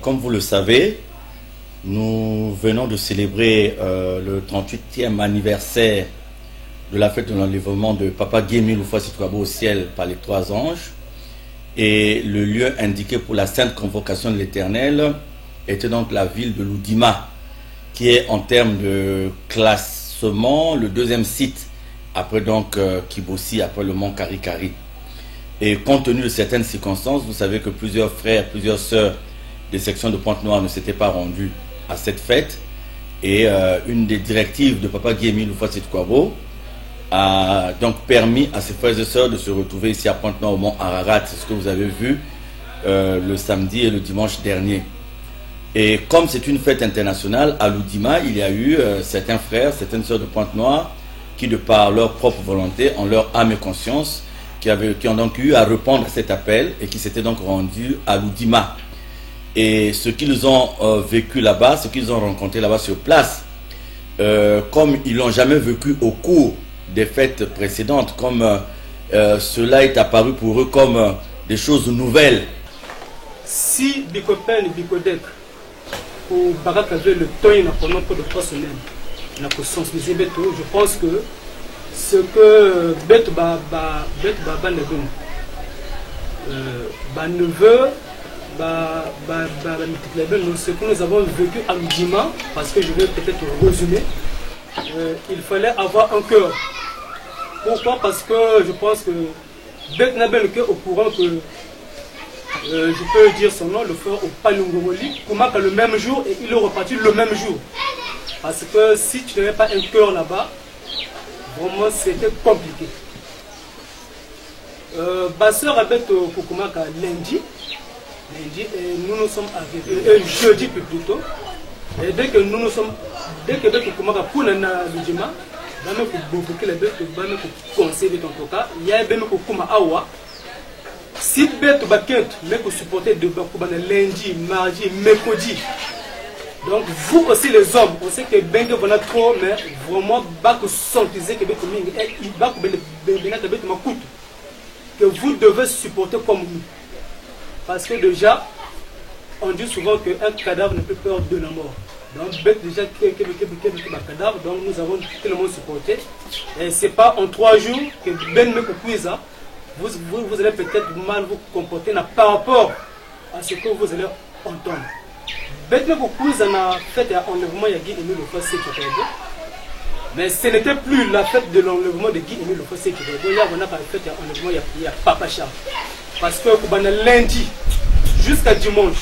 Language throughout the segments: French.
Comme vous le savez, nous venons de célébrer le 38e anniversaire de la fête de l'enlèvement de Papa Guémy Loufa-Sitouabo au ciel par les 3 anges. Et le lieu indiqué pour la sainte convocation de l'Éternel était donc la ville de Loudima, qui est en termes de classement le 2e site, après donc Kibossi, après le mont Karikari. Et compte tenu de certaines circonstances, vous savez que plusieurs frères, plusieurs sœurs des sections de Pointe-Noire ne s'étaient pas rendus à cette fête, et une des directives de Papa Guémy Loufa-Sitouabo a donc permis à ses frères et sœurs de se retrouver ici à Pointe-Noire au mont Ararat. C'est ce que vous avez vu le samedi et le dimanche dernier. Et comme c'est une fête internationale, à Loudima, il y a eu certains frères, certaines sœurs de Pointe-Noire qui, de par leur propre volonté, en leur âme et conscience, qui ont donc eu à répondre à cet appel et qui s'étaient donc rendus à Loudima. Et ce qu'ils ont vécu là-bas, ce qu'ils ont rencontré là-bas sur place, comme ils l'ont jamais vécu au cours des fêtes précédentes, comme cela est apparu pour eux comme des choses nouvelles. Si Bikopen et Bikodek, pour Barak avait le temps, il n'a pas de 3 semaines, il n'a pas sensibilisé Beto, je pense que ce que Beto neveu, ce que nous avons vécu à Loudima, parce que je vais peut-être résumer, il fallait avoir un cœur. Pourquoi? Parce que je pense que Beth n'a bien le cœur au courant que, je peux dire son nom, le frère au Palungoroli, Koumaka le même jour et il est reparti le même jour. Parce que si tu n'avais pas un cœur là-bas, vraiment c'était compliqué. Basseur a Beth au Koumaka lundi, et nous sommes arrivés, jeudi plutôt, et dès que nous sommes, dès que Beth au Koumaka pour Nana Lujima, si Beth Bakent mais supporter de Bakubana lundi, mardi, mercredi. Donc vous aussi les hommes, on sait que Bengue va trop, mais vraiment Baku sentir que Beth Ming et il Baku Beth Makout que vous devez supporter comme nous. Parce que déjà, on dit souvent qu'un cadavre n'a plus peur de la mort. Donc, déjà, cadavre, donc nous avons tout le monde supporté. Et ce n'est pas en 3 jours que Ben me coupiza, vous allez peut-être mal vous comporter par rapport à ce que vous allez entendre. Ben me coupiza n'a fait enlèvement de Guy Émile Loufa-Sitouabo. Mais ce n'était plus la fête de l'enlèvement de Guy Émile Loufa-Sitouabo. Il y a une fête d'enlèvement, il y a Papa Charles. Parce que lundi jusqu'à dimanche,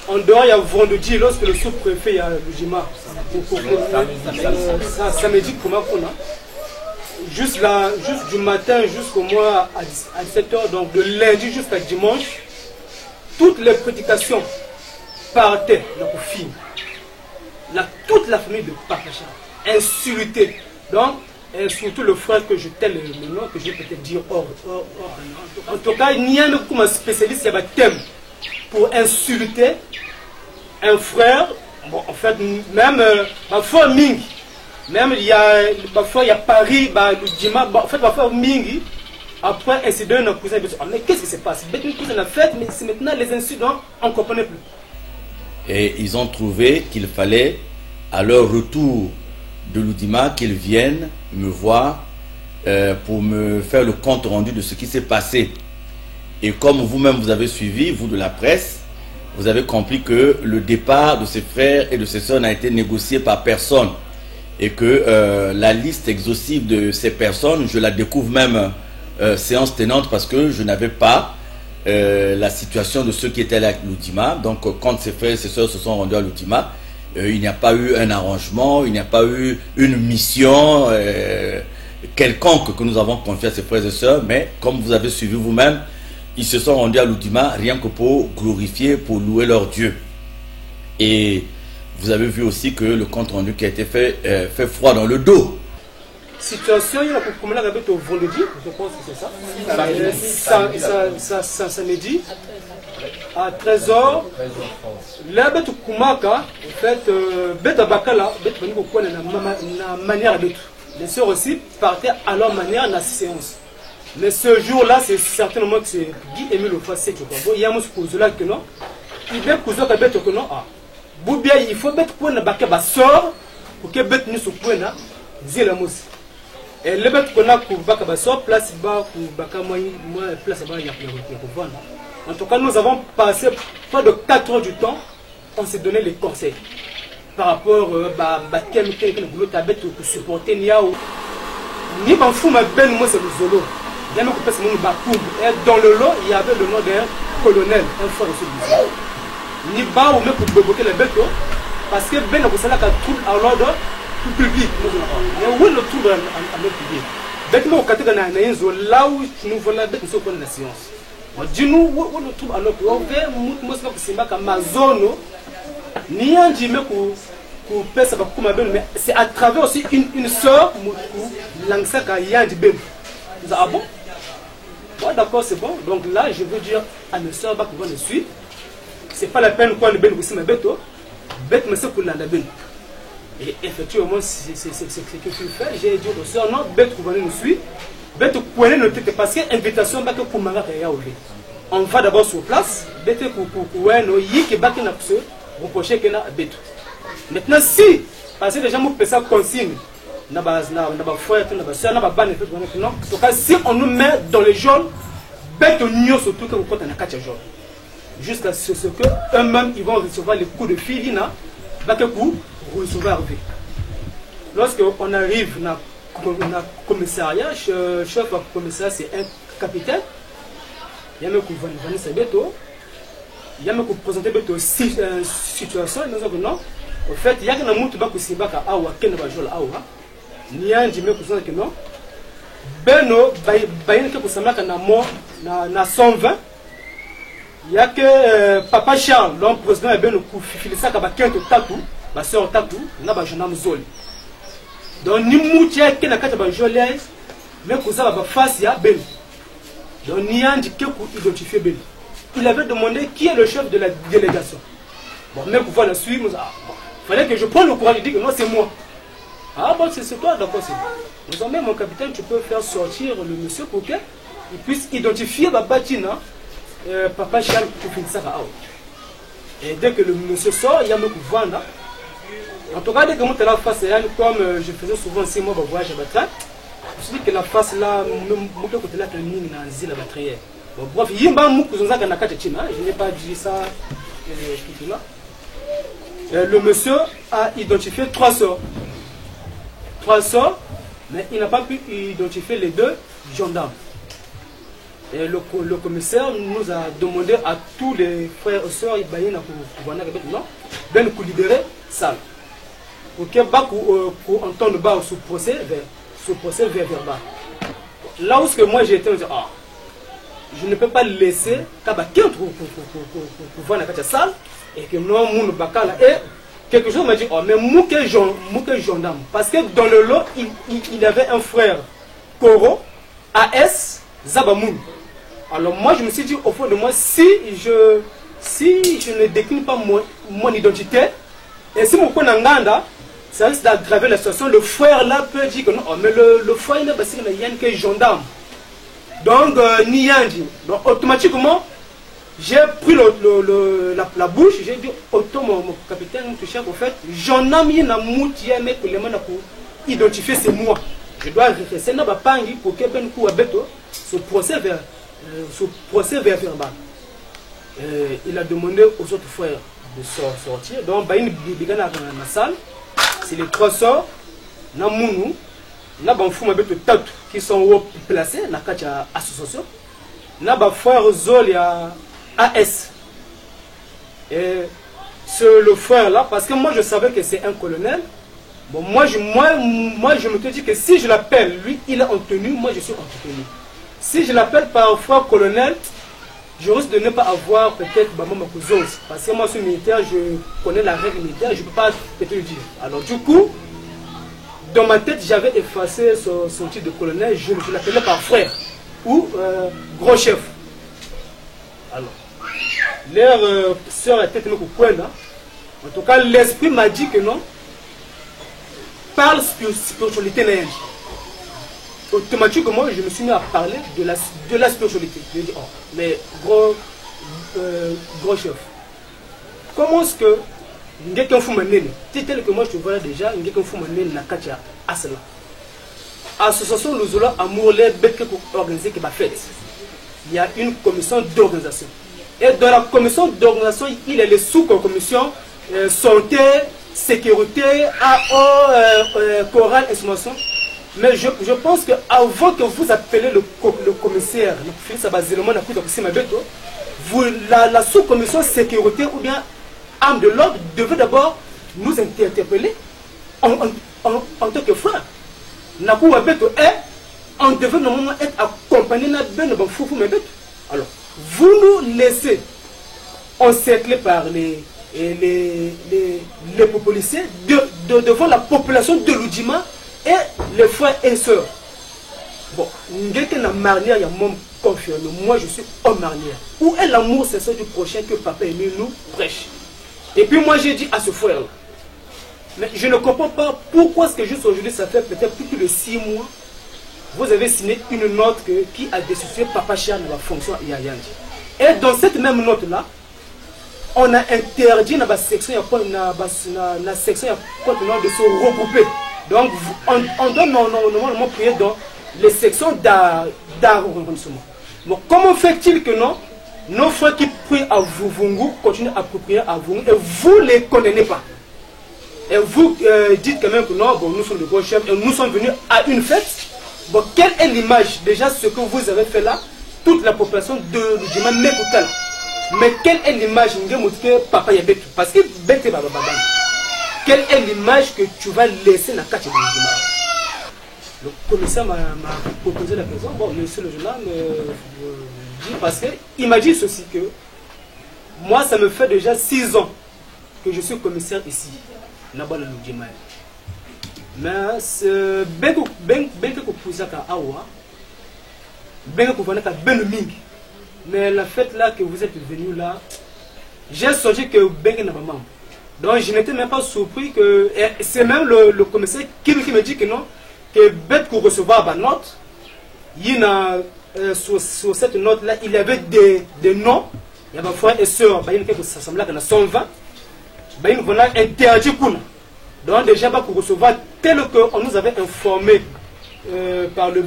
en dehors, il y a vendredi, lorsque le sous-préfet a le Jima, samedi, juste du matin jusqu'au mois à 17h, donc de lundi jusqu'à dimanche, toutes les prédications partaient pour filles. Toute la famille de Papacha, insultée. Donc, et surtout le frère que je tel le nom, que je vais peut-être dire en tout cas, il n'y a pas comme spécialiste, il y a un thème pour insulter un frère. Bon, en fait, même parfois Ming, même il y a parfois il y a Paris, le Djima, en fait parfois Ming, après incident, on a cousin, mais qu'est-ce qui se passe? Une cousin a fait, mais c'est maintenant les incidents, on ne comprenait plus. Et ils ont trouvé qu'il fallait, à leur retour de Loudima, qu'ils viennent me voir pour me faire le compte rendu de ce qui s'est passé. Et comme vous-même vous avez suivi, vous de la presse, vous avez compris que le départ de ses frères et de ses sœurs n'a été négocié par personne. et que la liste exhaustive de ces personnes, je la découvre même séance tenante parce que je n'avais pas la situation de ceux qui étaient là avec l'Oudima. Donc quand ces frères et ces sœurs se sont rendus à l'Oudima, il n'y a pas eu un arrangement, il n'y a pas eu une mission quelconque que nous avons confiée à ces frères et sœurs, mais comme vous avez suivi vous-même, ils se sont rendus à l'Oudima rien que pour glorifier, pour louer leur Dieu. Et vous avez vu aussi que le compte rendu qui a été fait fait froid dans le dos. Situation, il y a pour le vendredi, je pense que c'est ça. Samedi à 13h. Là, bête Kumaka, en fait, bête Bakala, bête na manière de tout. Les sœurs aussi partaient à leur manière dans la séance. Mais ce jour-là, c'est certainement que c'est Guy Émile Ofassé qui est. Il y a un cause là que non. Il y a un cause là que non. Boubia, il faut mettre pour na baka sœur pour que bête nous soit pour na zéla mousse. Et le bête qu'on a pour baka sœur place bas pour baka moi place bas il y a pour vendre. En tout cas, nous avons passé près de 4 heures du temps. On s'est donné les conseils par rapport à quel boulot tu as bête pour supporter Niao. Ni m'en fous ma belle moi c'est le zolo. Et dans le lot, il y avait le nom d'un colonel, un frère de celui-ci. Ni bas ou même pour bloquer les bêtes, parce que Ben a posé la trouble à l'ordre public. Mais où est le trouble à l'ordre public? Bête moi au catégorie là où nous voulons la bête nous sommes la science. Dis-nous où est le trouble à l'ordre public? Moi c'est pas comme ma zone. Ni un dit mais pour faire ça comme ma belle, mais c'est à travers aussi une sœur qui langue ça quand il y a un bébé. Ah bon? Ouais, d'accord, c'est bon. Donc là, je veux dire à mes soeurs qui vont me suivre, c'est pas la peine quoi le ben aussi ma bête, bête mais c'est pour la ben. Et effectivement, c'est ce que je fais. J'ai dit aux soeurs, non, bête qui va nous suivre, bête pour aller nous tête parce que invitation bête pour m'arrêter à aujourd'hui. On va d'abord sur place, bête pour nous y qui bête n'a pas reprocher que na bête. Maintenant si parce que les gens m'ont fait ça consigne. Si on nous met dans les jaunes, surtout que vous comptez dans 4 jaunes. Jusqu'à ce que eux-mêmes ils vont recevoir les coups de fil, pour recevoir. Lorsqu'on arrive dans le commissariat, chef du commissariat c'est un capitaine. Il y a même qui va nous béto. Il y a même qui présenter béto situation. Non. En fait, il y a que nous qui s'y baka awa ken ba jol awa. Ni andi me kusana que non. Beno bayine que kusamaka na mo na 120. Il y a que papa Charles, l'homme président beno ku filisa ka ba kento tatu, ba sœur tatu na ba jona mzoli. Donc ni mutia ke na kata ba jolé me kusaba ba face ya beno. Donc ni andi que ku identifier beno. Il avait demandé qui est le chef de la délégation. Bon, mais pour la suivre, il fallait que je prenne le courage de dire que non, c'est moi. Ah bon, c'est toi, d'accord, c'est moi. Nous avons mon capitaine, tu peux faire sortir le monsieur pour qu'il puisse identifier ma batina, papa Charles, pour finir ça. Et dès que le monsieur sort, il y a me vendre. En tout cas, dès que moi, tu as la face, comme je faisais souvent 6 mois de voyage à Batra, je me suis dit que la face là, mon côté là, il y a une zile à Batrière. Bon, bref, il y a un peu de choses je n'ai pas dit ça. Le monsieur a identifié 3 sœurs. 3 sœurs, mais il n'a pas pu identifier les 2 gendarmes. Et le commissaire nous a demandé à tous les frères et sœurs de nous libérer ça. Pour entendre ce procès verbal. Là où moi j'ai été, je ne peux pas laisser quelqu'un pour voir la salle et que non, mon bakala et quelque chose m'a dit oh mais mouké gendarme parce que dans le lot il y avait un frère Koro AS Zabamoun. Alors moi je me suis dit au fond de moi si je ne décline pas mon identité et si mon konanganda ça risque d'aggraver la situation. Le frère là peut dire que non oh, mais le frère il y a un gendarme. Donc, Niyandi. Donc, automatiquement, j'ai pris la bouche, j'ai dit, mon capitaine, mon chef, au fait, j'en ai mis un mouti, mais pour identifier, c'est moi. Je dois rester dans la pour que ben coup ce procès verbal. Il a demandé aux autres frères de sortir. Donc, il y a une salle, c'est les 3 sœurs. na munu na banfuma beto tatu qui sont haut placés na kacha association na ba frère Zol ya AS et c'est le frère là parce que moi je savais que c'est un colonel. Bon, moi je me te dis que si je l'appelle, lui il est en tenue, moi je suis en tenue. Si je l'appelle parfois colonel, je risque de ne pas avoir peut-être ma cousine. Parce que moi je suis militaire, je connais la règle militaire, je ne peux pas peut-être le dire. Alors du coup, dans ma tête j'avais effacé son titre de colonel, je l'appelais par frère ou gros chef. Alors, leur soeur était au coin là. En tout cas, l'esprit m'a dit que non. Parle spiritualité naine. Automatiquement, je me suis mis à parler de la spiritualité. Je dis, oh, mais gros chef, comment est-ce que quelqu'un fout ma nene, tel que moi je te vois déjà, quelqu'un fout ma nene na katia asla. Association Luzola Amour les bêtes pour organiser la fête. Il y a une commission d'organisation. Et dans la commission d'organisation, il y a les sous-commissions santé, sécurité, AO, chorale, instrumentation. Mais je pense qu'avant que vous appelez le commissaire, la sous-commission sécurité ou bien âme de l'ordre devait d'abord nous interpeller en tant que frères. On devait normalement être accompagné de foufou. Alors, vous nous laissez encercler par les policiers devant la population de l'Oudjima et les frères et sœurs. Bon, quelqu'un a marnière, il y a mon confirmé. Moi, je suis en marnière. Où est l'amour, c'est ça du prochain que Papa Émile nous prêche? Et puis moi, j'ai dit à ce frère-là, mais je ne comprends pas pourquoi est-ce que juste aujourd'hui, ça fait peut-être plus de 6 mois, vous avez signé une note qui a destitué Papa Cher de la fonction Yayandi. Et dans cette même note-là, on a interdit dans la section de se regrouper. Donc, on doit normalement prier dans les sections d'arrondissement. Bon, comment fait-il que non, nos frères qui prient à Vuvungu continuent à prier à Vuvungu et vous ne les condamnez pas? Et vous dites quand même que non, bon, nous sommes de gros chefs et nous sommes venus à une fête. Bon, quelle est l'image? Déjà, ce que vous avez fait là, toute la population de l'Oudjima m'écoute. Mais quelle est l'image de Papa Yabetu? Parce que Bete Baba Baba. Quelle est l'image que tu vas laisser dans la carte de l'Oudjima? Le commissaire m'a proposé la question. Bon, monsieur le journal me dit parce qu'il m'a dit ceci que moi, ça me fait déjà 6 ans que je suis commissaire ici, là-bas dans l'Oudjima. Mais c'est bien que vous avez awa, bien que vous avez ben. Mais la fête là que vous êtes venu là, j'ai songé que ben que maman. Donc je n'étais même pas surpris que c'est même le commissaire qui me dit que non, que bête pour recevoir ma note, il y a sur cette note là, il y avait des noms, il y avait frères et sœurs, il y a quelque chose semblable à 120, il y a interdit pour nous. Donc déjà pour recevoir tel qu'on nous avait informé par le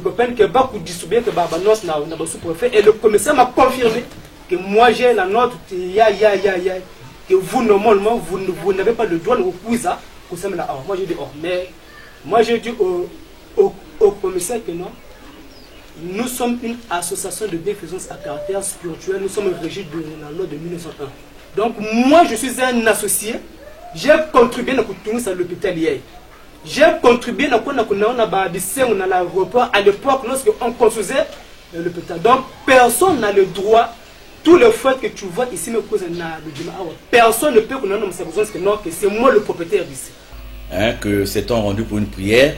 copain que beaucoup distribué que Babanos n'a pas sous-préfet et le commissaire m'a confirmé que moi j'ai la note que vous normalement vous n'avez pas le droit de refuser ça pour ça. Moi j'ai dit oh, mais moi j'ai dit au commissaire que non, nous sommes une association de bienfaisance à caractère spirituel, nous sommes régis de la loi de 1901. Donc moi je suis un associé. J'ai contribué à l'hôpital hier. J'ai contribué à l'aéroport à l'époque lorsqu'on construisait l'hôpital. Donc personne n'a le droit, tous les fois que tu vois ici, personne ne peut que c'est moi le propriétaire d'ici. Hein, que s'étant rendu pour une prière,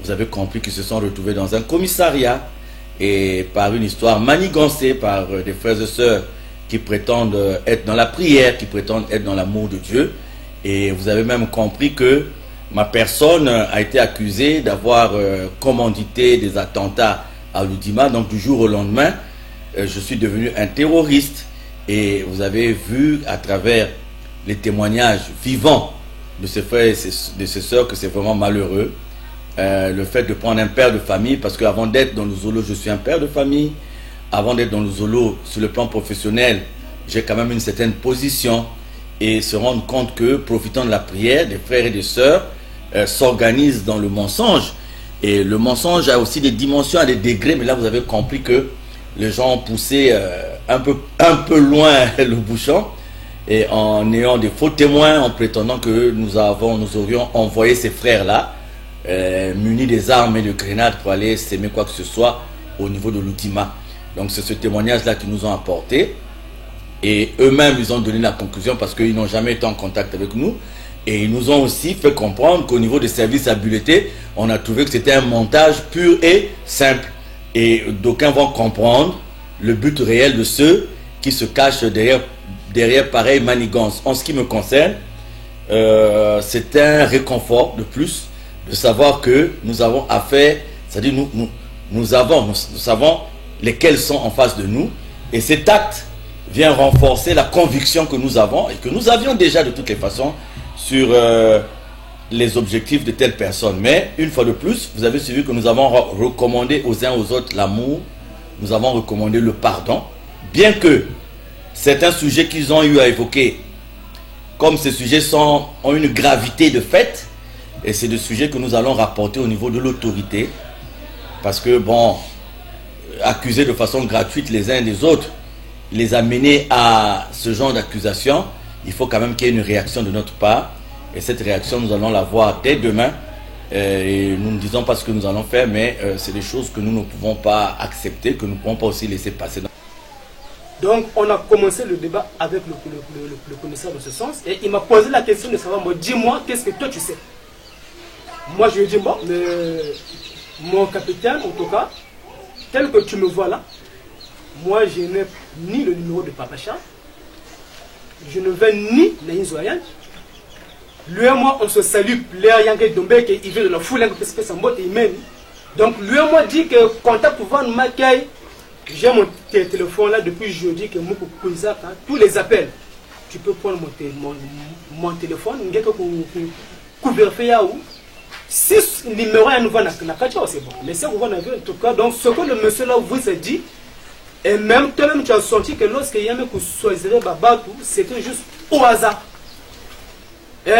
vous avez compris qu'ils se sont retrouvés dans un commissariat et par une histoire manigancée par des frères et sœurs qui prétendent être dans la prière, qui prétendent être dans l'amour de Dieu. Et vous avez même compris que ma personne a été accusée d'avoir commandité des attentats à l'Oudjima. Donc du jour au lendemain, je suis devenu un terroriste. Et vous avez vu à travers les témoignages vivants de ces frères et de ces sœurs que c'est vraiment malheureux. Le fait de prendre un père de famille, parce qu'avant d'être dans le Zolo, je suis un père de famille. Avant d'être dans le Zolo, sur le plan professionnel, j'ai quand même une certaine position. Et se rendre compte que, profitant de la prière des frères et des sœurs, s'organisent dans le mensonge. Et le mensonge a aussi des dimensions, à des degrés, mais là vous avez compris que les gens ont poussé un peu loin le bouchon, et en ayant des faux témoins, en prétendant que nous aurions envoyé ces frères-là, munis des armes et de grenades pour aller s'aimer quoi que ce soit au niveau de l'Outima. Donc c'est ce témoignage-là qu'ils nous ont apporté. Et eux-mêmes, ils ont donné la conclusion parce qu'ils n'ont jamais été en contact avec nous. Et ils nous ont aussi fait comprendre qu'au niveau des services habilités, on a trouvé que c'était un montage pur et simple. Et d'aucuns vont comprendre le but réel de ceux qui se cachent derrière pareille manigance. En ce qui me concerne, c'est un réconfort de plus de savoir que nous avons affaire, c'est-à-dire nous savons lesquels sont en face de nous. Et cet acte vient renforcer la conviction que nous avons et que nous avions déjà de toutes les façons sur les objectifs de telles personnes. Mais une fois de plus, vous avez suivi que nous avons recommandé aux uns aux autres l'amour, nous avons recommandé le pardon, bien que certains sujets qu'ils ont eu à évoquer, comme ces sujets ont une gravité de fait, et c'est des sujets que nous allons rapporter au niveau de l'autorité, parce que bon, accuser de façon gratuite les uns des autres, les amener à ce genre d'accusation, il faut quand même qu'il y ait une réaction de notre part. Et cette réaction, nous allons la voir dès demain. Et nous ne disons pas ce que nous allons faire, mais c'est des choses que nous ne pouvons pas accepter, que nous ne pouvons pas aussi laisser passer. Donc, on a commencé le débat avec le commissaire dans ce sens. Et il m'a posé la question de savoir, dis-moi, qu'est-ce que toi tu sais? Moi, je lui ai dit, bon, mon capitaine, en tout cas, tel que tu me vois là, moi, je n'ai ni le numéro de Papa Charles, je ne vais ni Naïn Zoyan. Lui et moi, on se salue, l'air Yanké Dombe, qui vient de la foule, parce que ça mbote, il m'aime. Donc, lui et moi dit que contact pour vendre ma caille, j'ai mon téléphone là depuis jeudi, que Moukou Kouzaka, tous les appels, tu peux prendre mon téléphone, on peut couvrir où. Si le numéro est nouveau, c'est bon. Mais c'est vous en avez en tout cas. Donc, ce que le monsieur là vous a dit, et même toi-même tu as senti que lorsqu'il y a un mec qui choisirait Babatou, c'était juste au hasard. Et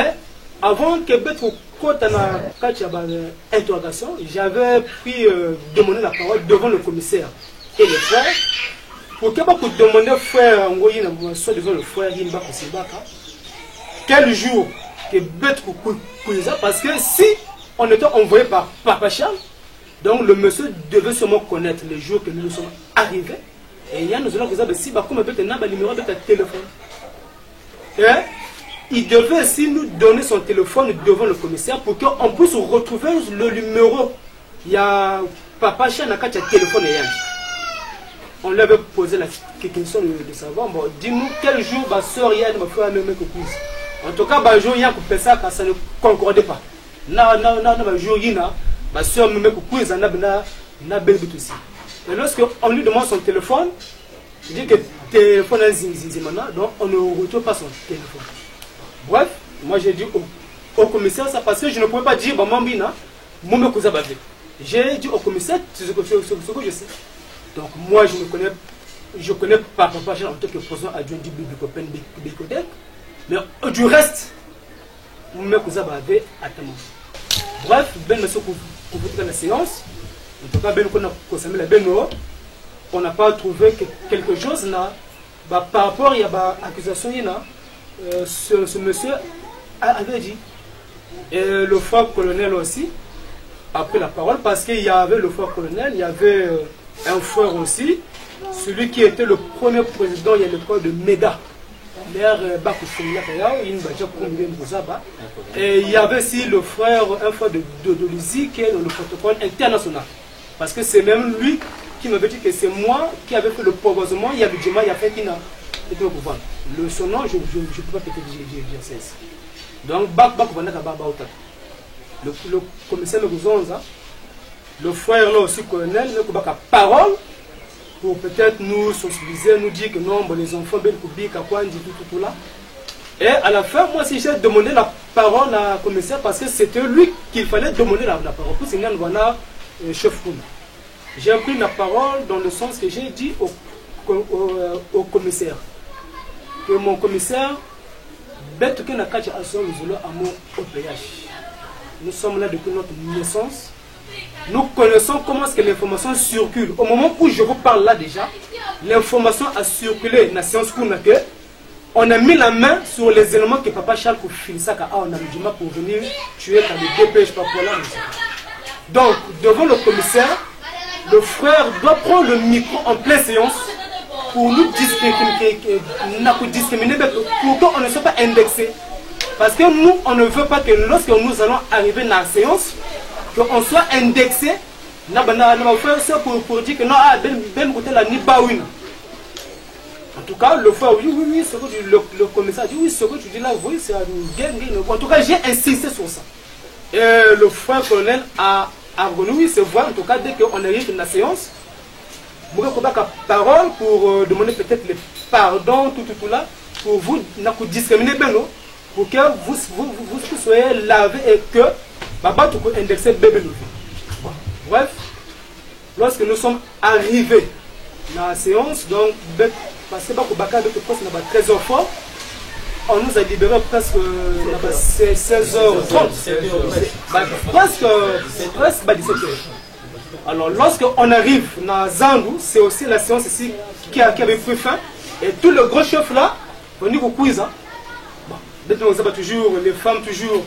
avant que Beto côte à l'interrogation, j'avais pris demander la parole devant le commissaire et les frères. Pour que vous demander frère, soit disant le frère Yimba Kosibaka, quel jour que Beto Kouiza, parce que si on était envoyé par Papa Charles, donc le monsieur devait sûrement connaître les jours que nous sommes arrivés. Et il y a nous allons dire, si comme avec un numéro de téléphone. Et il devait aussi nous donner son téléphone devant le commissaire pour qu'on puisse retrouver le numéro. Il y a Papa Charles n'a qu'à téléphone. On lui avait posé la question de savoir, bon, dis-nous quel jour ma soeur Yann m'a fait un même quiz. En tout cas, le jour Yann pour ça, ça ne concordait pas. Le jour Yann, ma soeur me met pour quiz, n'a bel but aussi. Mais lorsqu'on lui demande son téléphone, il dit que le téléphone est zimzimana, donc on ne retrouve pas son téléphone. Bref, moi j'ai dit au commissaire ça parce que je ne pouvais pas dire, Mambina, Moumé Kouzabavé. J'ai dit au commissaire ce que je sais. Donc moi je connais pas Papa Charles en tant que président adjoint du Bicopen Bicodec, mais du reste, Moumé Kouzabavé attend. Bref, ben monsieur Kouzabavé dans la séance. En tout cas, on n'a pas trouvé quelque chose là. Par rapport à l'accusation, ce monsieur avait dit. Et le frère colonel aussi a pris la parole parce qu'il y avait le frère colonel, il y avait un frère aussi, celui qui était le premier président, il y a le corps de Méga. Et il y avait aussi le frère, un frère de Lizy qui est dans le protocole international. Parce que c'est même lui qui m'avait dit que c'est moi qui avais fait le proposement, il y a le Djema, il y a fait qui n'a été au pouvoir. Son nom, je ne peux pas peut-être dire ça ici. Donc, le commissaire Meguzonza, le frère là aussi colonel, il a parole pour peut-être nous sensibiliser, nous dire que non, les enfants, tout là. Et à la fin, moi aussi j'ai demandé la parole à commissaire parce que c'était lui qu'il fallait demander la parole. Pour signaler voilà chef Kouna. J'ai pris la parole dans le sens que j'ai dit au commissaire que mon commissaire bête que n'a qu'à assurer à mon OPH. nous sommes là depuis notre naissance. Nous connaissons comment est-ce que l'information circule. Au moment où je vous parle là déjà, l'information a circulé dans la séance qu'on a fait. On a mis la main sur les éléments que Papa Charles Kofilisaka a en Aludjima pour venir tuer dans le DPH Papola. Donc, devant le commissaire, le frère doit prendre le micro en pleine séance pour nous discriminer, pour qu'on ne soit pas indexé. Parce que nous, on ne veut pas que lorsque nous allons arriver dans la séance, qu'on soit indexé, pour dire que non, ben côté la ni bawin. En tout cas, le frère dit oui, ce que le commissaire dit oui, ce que tu dis là, oui, c'est une guerre. En tout cas, j'ai insisté sur ça. Et le frère colonel a reconnu, oui, c'est vrai, en tout cas, dès qu'on arrive dans la séance, je vais prendre la parole pour demander peut-être le pardon, tout là, pour vous discriminer, pour que vous soyez lavé et que Baba tu peux indexer bébé. Bref, lorsque nous sommes arrivés dans la séance, donc parce que Baka avec presque 13h fort, on nous a libéré presque 16h30. Presque 17h. Alors lorsqu'on arrive dans Zandou, c'est aussi la séance ici qui avait pris fin. Et tout le gros chef là, on dit beaucoup ça. Toujours, les femmes toujours.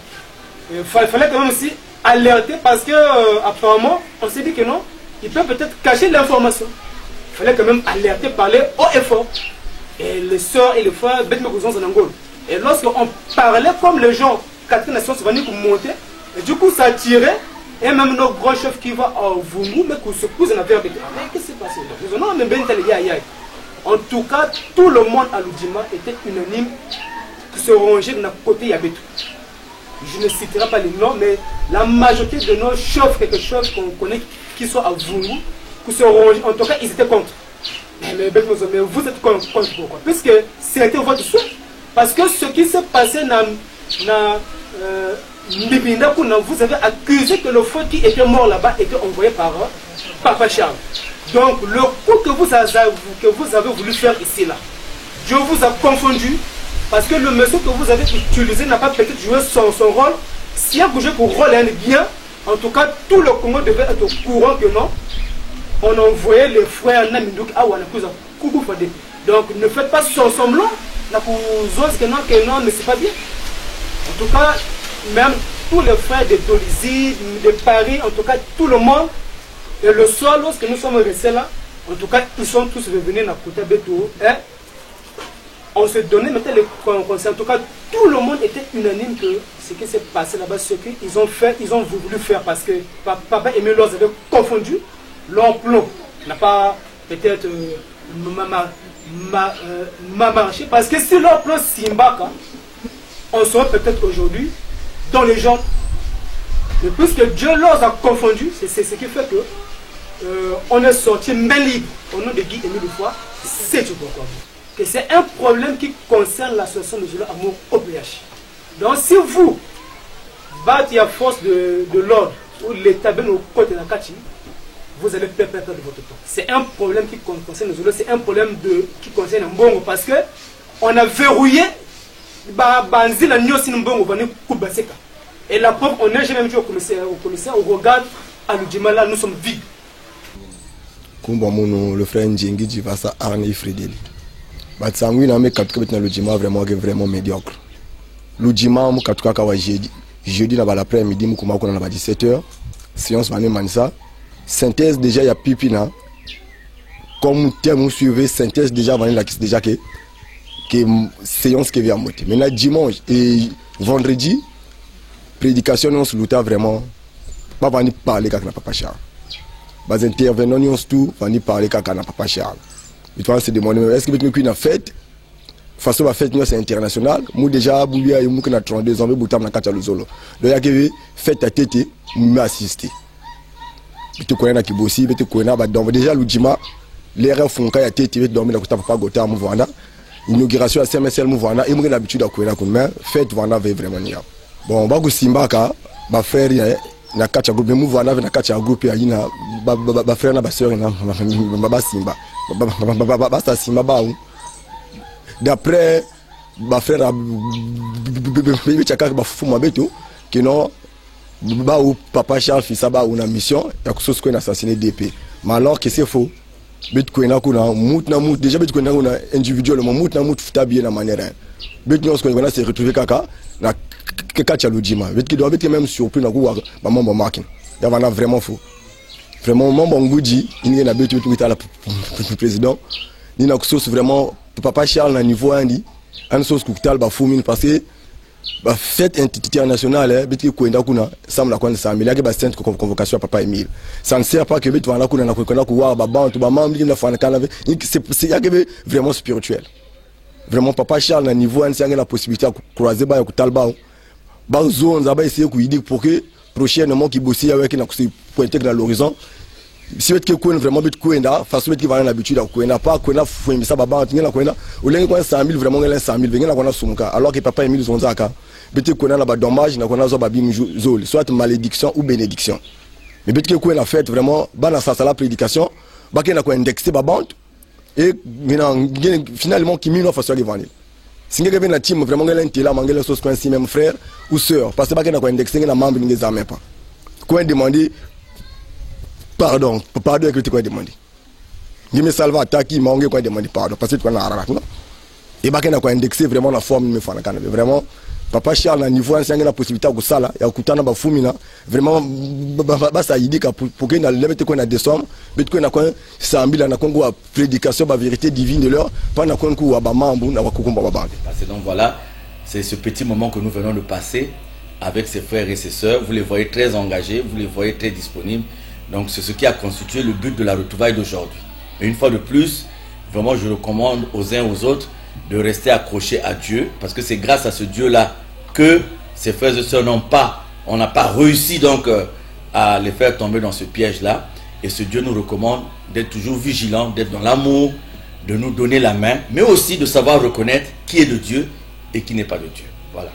Il fallait quand même aussi alerter parce que apparemment on s'est dit que non, ils peuvent peut-être cacher l'information. Il fallait quand même alerter, parler haut et fort. Et les soeurs et les frères, et lorsqu'on parlait comme les gens, Catherine Nation se venait pour monter, et du coup ça tirait, et même nos grands chefs qui vont au Vungu, mais qu'on se pose en affaire. Mais qu'est-ce qui s'est passé? Non, mais ben en tout cas, tout le monde à l'Oudjima était unanime qui se rangeait de notre côté Yabetou. Je ne citerai pas les noms, mais la majorité de nos chefs, quelque chose qu'on connaît, qui sont à Vungu, qui se rangeaient, en tout cas, ils étaient contre. Mais vous êtes contre pourquoi? Puisque c'était votre souhait. Parce que ce qui s'est passé dans Mbibinda, vous avez accusé que le feu qui était mort là-bas était envoyé par Papa Charles. Donc le coup que vous avez voulu faire ici là, Dieu vous a confondu parce que le monsieur que vous avez utilisé n'a pas peut-être joué son rôle. S'il a bougé pour rôle bien, en tout cas tout le Congo devait être au courant que non. On envoyait les frères Namidouk à Wanakuza Kougou Fadé. Donc ne faites pas semblant que non, mais c'est pas bien. En tout cas, même tous les frères de Dolisie, de Paris, en tout cas tout le monde. Et le soir, lorsque nous sommes restés là, en tout cas, ils sont tous revenus dans Kouta Beto. On se donnait maintenant les conseils. En tout cas, tout le monde était unanime que ce qui s'est passé là-bas, ce qu'ils ont fait, ils ont voulu faire parce que Papa Aimé Loz avait confondu. Leur plan n'a pas peut-être marché. Parce que si leur plan Simbaka, on serait peut-être aujourd'hui dans les gens. Mais puisque Dieu leur a confondu, c'est ce qui fait que on est sorti main libre au nom de Guy Émile Foy. C'est tout pourquoi. Que c'est un problème qui concerne l'association de Zulu Amour OPH. Donc si vous battez à force de l'ordre ou l'État bien au côté de la Kati, vous allez perdre de votre temps. C'est un problème qui concerne les Zulu, c'est un problème qui concerne Mbongo parce que on a verrouillé Banzila Nyosi Mbongo Vani Kubaseka. Et la preuve, on n'est jamais vu au commissaire, on regarde à l'Oudjima là, nous sommes vides. Le frère Ndjengi dit ça à Arne Frideli. Batsangui n'a pas capté l'Oudjima vraiment médiocre. L'Oudjima, mon katuka kawa jeudi l'après-midi, mon kuma kuna na 17h, séance mané manisa. Synthèse déjà y a pipina. Comme thème vous suivez synthèse déjà mané la déjà que séance qui vient à monter. Maintenant dimanche et vendredi prédication on se luttait vraiment pas venir parler avec Papa Charles. Les intervenants on tout venir parler avec Papa Charles. Il faut se demander est-ce que vous avez fête façon la fête c'est international. Moi déjà boulia et moi qui a 32 ans mais boutam na kata luzolo. Donc il y a fête à tête moi assister. Tu connais na kibosi, tu connais ba donc déjà l'Oudjima l'erreur font quand il y a tête dormir na kota papa gota mo vanda. Inauguration à CMSL mo vanda et moi l'habitude à connaître mais fête vanda vraiment nia. Bon baku simbaka ba frère na kacha groupe mu vanda na kacha groupe ya ina ba frère na ba sœur na ba simba ba sa simba ba d'après ba frère ba fuma beto que non bah où papa Charles Fissaba une mission il y a quelque chose qu'on a assassiné DP mais alors que c'est faux Bitcoin a kuna mout na mout déjà Bitcoin a kuna individuellement mout na mout futa bien na manière Bitcoin on se s'est retrouvé kaka na kaka Lujima Bitcoin doit être même surpris na kuwa ba mambo marking il y a vraiment faux vraiment mambo ngudi il y a Bitcoin tout à la président ni na quelque chose vraiment papa Charles na niveau andi une chose kutal ba fumine parce que bah fête internationale biti kwenda kuna samla kwa 100 000 yake ba sent convocation à papa Emile ça ne sert pas que bitu wana kuna na kwenda kuwa ba bantu ba mambi na fana kana c'est yake vraiment spirituel vraiment papa Charles na niveau un la possibilité de croiser ba ku talba ba zone ba essayer ku idi pour que prochainement qui bosser avec na ku pointer dans l'horizon si vous êtes vraiment kwenda façon qui va l'habitude à kwenda pas kwenda fouiller ça baba ngena kwenda ulengi kwa 100 000 vraiment ngela 100 000 ngena kwa sumka alors que papa Emile zonzaka beti kwenda na ba dommage na kwa zo ba bimzoli soit malédiction ou bénédiction mais beti kwenda fait vraiment bana ça la prédication ba kena kwa indexer ba bande et finalement qui mino façon qui vendre singeke na team vraiment ngela ntela mangela sauce kwa si même frère ou sœur parce que ba kena kwa indexer na membre ngeza même pas quoi demander pardon que tu as demandé. Je me salve attaquer, il m'a demandé pardon parce que tu as un et bah qu'on a indexé vraiment la forme me fana kana vraiment papa Charles na niveau ancien la possibilité de ça là ya kutana ba fumina vraiment ba ça idée pour que na levete ko na décembre bitcoin na ko 100 000 na kongo a prédication ba vérité divine de leur pas na kongo ba mambu na wakukumba ba bande. Donc voilà, c'est ce petit moment que nous venons de passer avec ses frères et ses sœurs. Vous les voyez très engagés, vous les voyez très disponibles. Donc c'est ce qui a constitué le but de la retrouvaille d'aujourd'hui. Et une fois de plus, vraiment je recommande aux uns aux autres de rester accrochés à Dieu, parce que c'est grâce à ce Dieu-là que ces frères et sœurs on n'a pas réussi donc à les faire tomber dans ce piège-là. Et ce Dieu nous recommande d'être toujours vigilants, d'être dans l'amour, de nous donner la main, mais aussi de savoir reconnaître qui est de Dieu et qui n'est pas de Dieu. Voilà.